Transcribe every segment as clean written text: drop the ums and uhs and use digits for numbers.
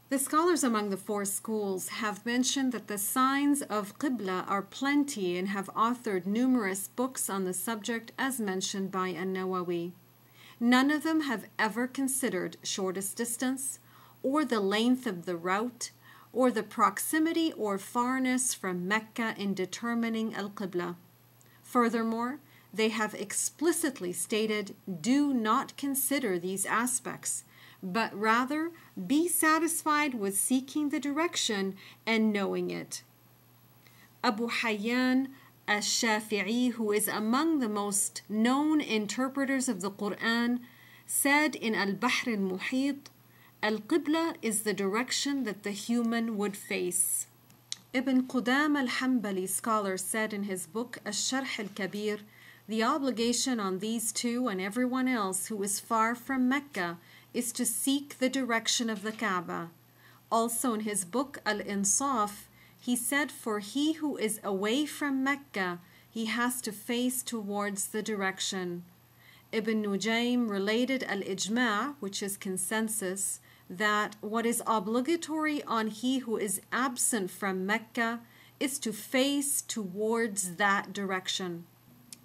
The scholars among the four schools have mentioned that the signs of Qibla are plenty and have authored numerous books on the subject as mentioned by an-Nawawi. None of them have ever considered shortest distance, or the length of the route, or the proximity or farness from Mecca in determining al-Qibla. Furthermore, they have explicitly stated, do not consider these aspects, but rather be satisfied with seeking the direction and knowing it. Abu Hayyan al-Shafi'i, who is among the most known interpreters of the Quran, said in Al-Bahr al-Muhit, Al-Qibla is the direction that the human would face. Ibn Qudam al-Hanbali scholar said in his book Al-Sharh al-Kabir, the obligation on these two and everyone else who is far from Mecca is to seek the direction of the Kaaba. Also in his book Al-Insaf, he said for he who is away from Mecca, he has to face towards the direction. Ibn Nujaym related al-Ijma', which is consensus, that what is obligatory on he who is absent from Mecca is to face towards that direction.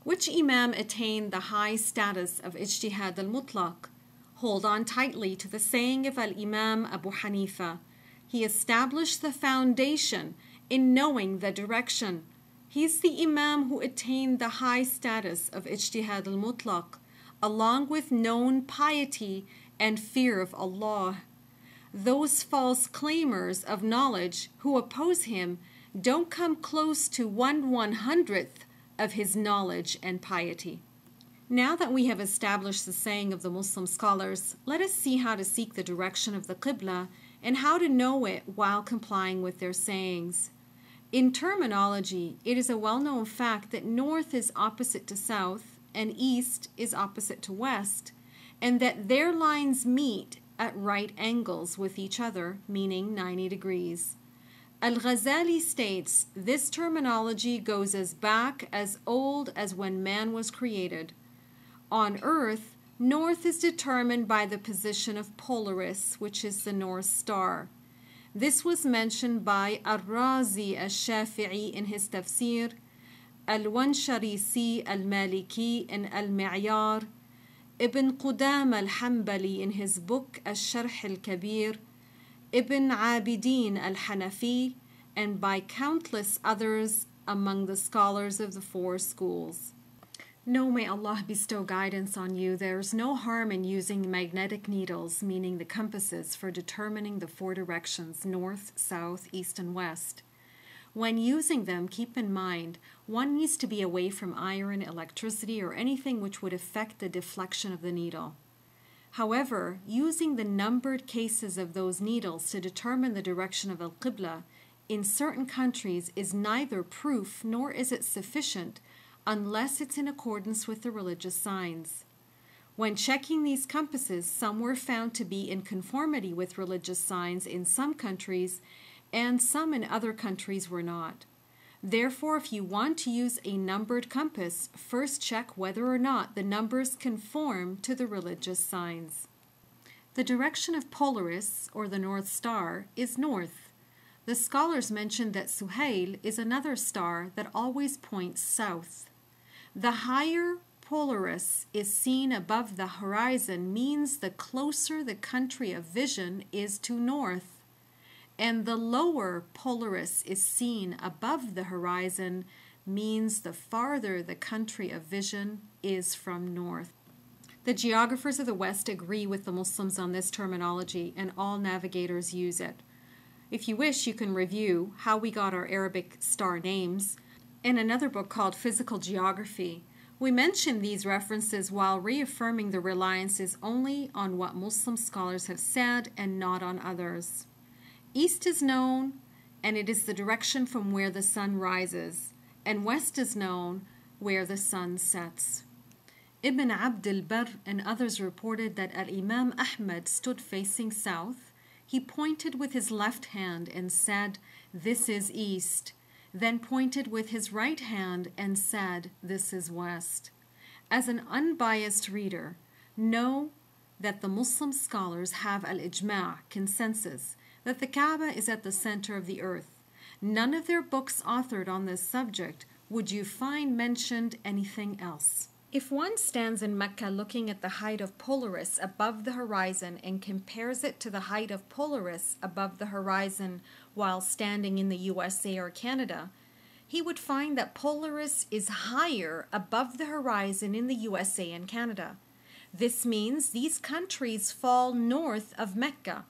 Which Imam attained the high status of Ijtihad al-Mutlaq? Hold on tightly to the saying of Al-Imam Abu Hanifa. He established the foundation in knowing the direction. He is the Imam who attained the high status of Ijtihad al-Mutlaq, along with known piety and fear of Allah. Those false claimers of knowledge who oppose him don't come close to 1/100th of his knowledge and piety. Now that we have established the saying of the Muslim scholars, let us see how to seek the direction of the Qibla and how to know it while complying with their sayings. In terminology, it is a well-known fact that north is opposite to south and east is opposite to west, and that their lines meet at right angles with each other, meaning 90 degrees. Al-Ghazali states, this terminology goes as back as old as when man was created. On Earth, north is determined by the position of Polaris, which is the North Star. This was mentioned by Ar-Razi al-Shafi'i in his tafsir, Al-Wansharisi al-Maliki in Al-Mi'yar, Ibn Qudam al-Hanbali in his book Al-Sharh al-Kabir, Ibn Abidin al-Hanafi, and by countless others among the scholars of the four schools. No, may Allah bestow guidance on you. There is no harm in using magnetic needles, meaning the compasses, for determining the four directions, north, south, east, and west. When using them, keep in mind, one needs to be away from iron, electricity, or anything which would affect the deflection of the needle. However, using the numbered cases of those needles to determine the direction of al-Qibla in certain countries is neither proof nor is it sufficient unless it's in accordance with the religious signs. When checking these compasses, some were found to be in conformity with religious signs in some countries, and some in other countries were not. Therefore, if you want to use a numbered compass, first check whether or not the numbers conform to the religious signs. The direction of Polaris, or the North Star, is north. The scholars mentioned that Suhail is another star that always points south. The higher Polaris is seen above the horizon means the closer the country of vision is to north, and the lower Polaris is seen above the horizon means the farther the country of vision is from north. The geographers of the West agree with the Muslims on this terminology, and all navigators use it. If you wish, you can review how we got our Arabic star names in another book called Physical Geography. We mention these references while reaffirming the reliance is only on what Muslim scholars have said and not on others. East is known, and it is the direction from where the sun rises, and west is known, where the sun sets. Ibn Abd al-Barr and others reported that Al-Imam Ahmad stood facing south. He pointed with his left hand and said, "This is east," then pointed with his right hand and said, "This is west." As an unbiased reader, know that the Muslim scholars have al-ijma', consensus, that the Kaaba is at the center of the earth. None of their books authored on this subject would you find mentioned anything else. If one stands in Mecca looking at the height of Polaris above the horizon and compares it to the height of Polaris above the horizon while standing in the USA or Canada, he would find that Polaris is higher above the horizon in the USA and Canada. This means these countries fall north of Mecca.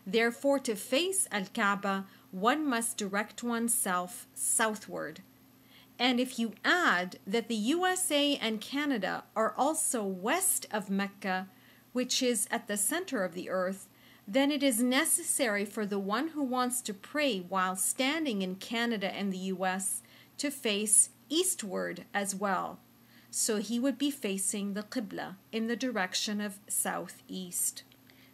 Therefore, to face Al-Kaaba, one must direct oneself southward. And if you add that the USA and Canada are also west of Mecca, which is at the center of the earth, then it is necessary for the one who wants to pray while standing in Canada and the US to face eastward as well. So he would be facing the Qibla in the direction of southeast.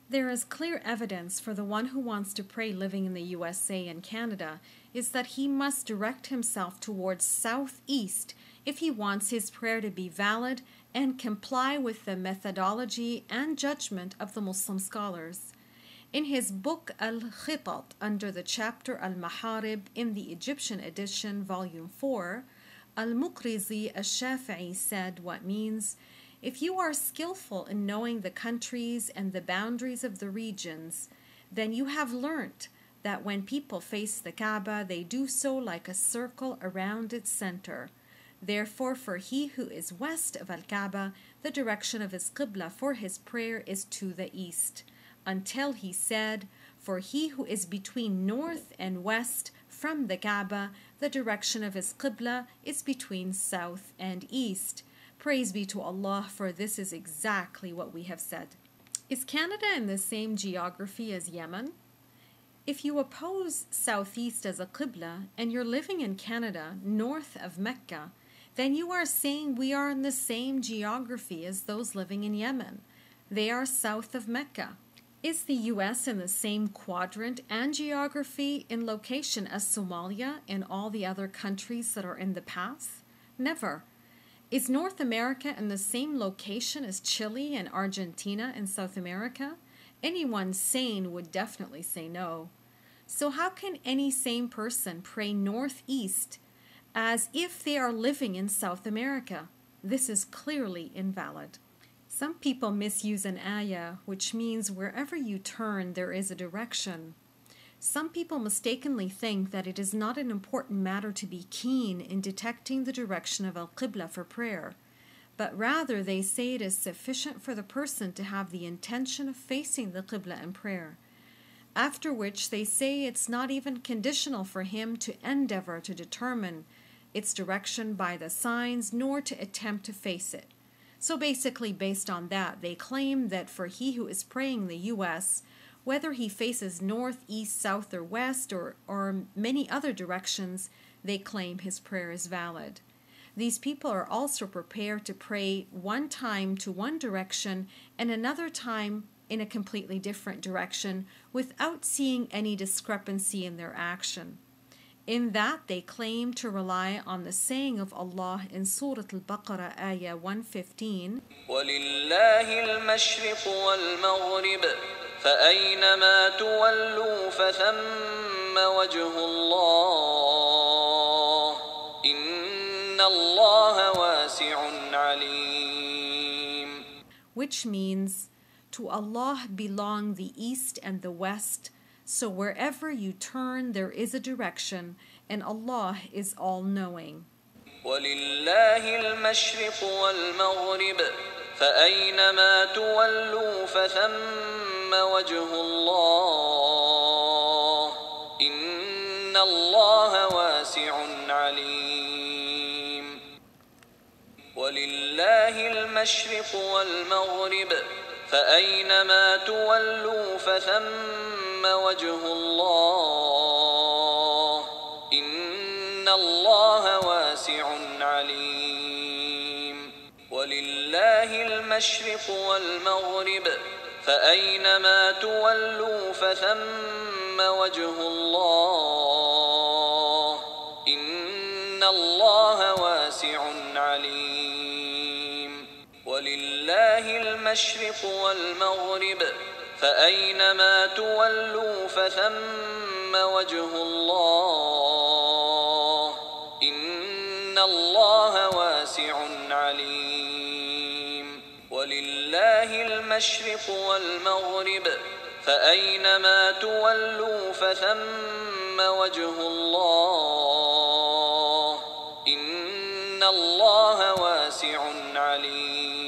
There is clear evidence for the one who wants to pray living in the USA and Canada is that he must direct himself towards southeast if he wants his prayer to be valid and comply with the methodology and judgment of the Muslim scholars. In his book Al-Khitat, under the chapter Al-Maharib in the Egyptian edition, volume 4, Al-Muqrizi al-Shafi'i said what means, if you are skillful in knowing the countries and the boundaries of the regions, then you have learnt that when people face the Kaaba, they do so like a circle around its center. Therefore, for he who is west of Al-Kaaba, the direction of his Qibla for his prayer is to the east. Until he said, for he who is between north and west from the Kaaba, the direction of his Qibla is between south and east. Praise be to Allah, for this is exactly what we have said. Is Canada in the same geography as Yemen? If you oppose southeast as a Qibla and you're living in Canada, north of Mecca, then you are saying we are in the same geography as those living in Yemen. They are south of Mecca. Is the US in the same quadrant and geography in location as Somalia and all the other countries that are in the path? Never. Is North America in the same location as Chile and Argentina in South America? Anyone sane would definitely say no. So how can any sane person pray northeast as if they are living in South America? This is clearly invalid. Some people misuse an ayah, which means wherever you turn there is a direction. Some people mistakenly think that it is not an important matter to be keen in detecting the direction of Al-Qibla for prayer, but rather they say it is sufficient for the person to have the intention of facing the Qibla in prayer, after which they say it's not even conditional for him to endeavor to determine its direction by the signs nor to attempt to face it. So basically, based on that, they claim that for he who is praying the US, whether he faces north, east, south, or west, or many other directions, they claim his prayer is valid. These people are also prepared to pray one time to one direction and another time in a completely different direction without seeing any discrepancy in their action. In that, they claim to rely on the saying of Allah in Surah Al-Baqarah, ayah 115, وَلِلَّهِ الْمَشْرِقُ وَالْمَغْرِبُ فَأَيْنَمَا تُوَلُّوا فَثَمَّ وَجْهُ اللَّهِ إِنَّ اللَّهَ وَاسِعٌ عَلِيمٌ. Which means, to Allah belong the east and the west, so wherever you turn there is a direction, and Allah is all-knowing. وَلِلَّهِ الْمَشْرِقُ وَالْمَغْرِبُ فَأَيْنَمَا تُوَلُّوا فَثَمَّ وَجْهُ اللَّهِ إِنَّ اللَّهَ وَاسِعٌ عَلِيمٌ. وَلِلَّهِ الْمَشْرِقُ وَالْمَغْرِبُ فَأَيْنَمَا تُوَلُّوا فَثَمَّ وَجْهُ اللَّهِ إِنَّ اللَّهَ وَاسِعٌ عَلِيمٌ. وَلِلَّهِ الْمَشْرِقُ وَالْمَغْرِبُ فَأَيْنَمَا تُوَلُّوا فَثَمَّ وَجْهُ اللَّهِ إِنَّ اللَّهَ وَاسِعٌ عَلِيمٌ. وَلِلَّهِ الْمَشْرِقُ وَالْمَغْرِبُ فأينما تولوا فثم وجه الله إن الله واسع عليم ولله المشرق والمغرب فأينما تولوا فثم وجه الله إن الله واسع عليم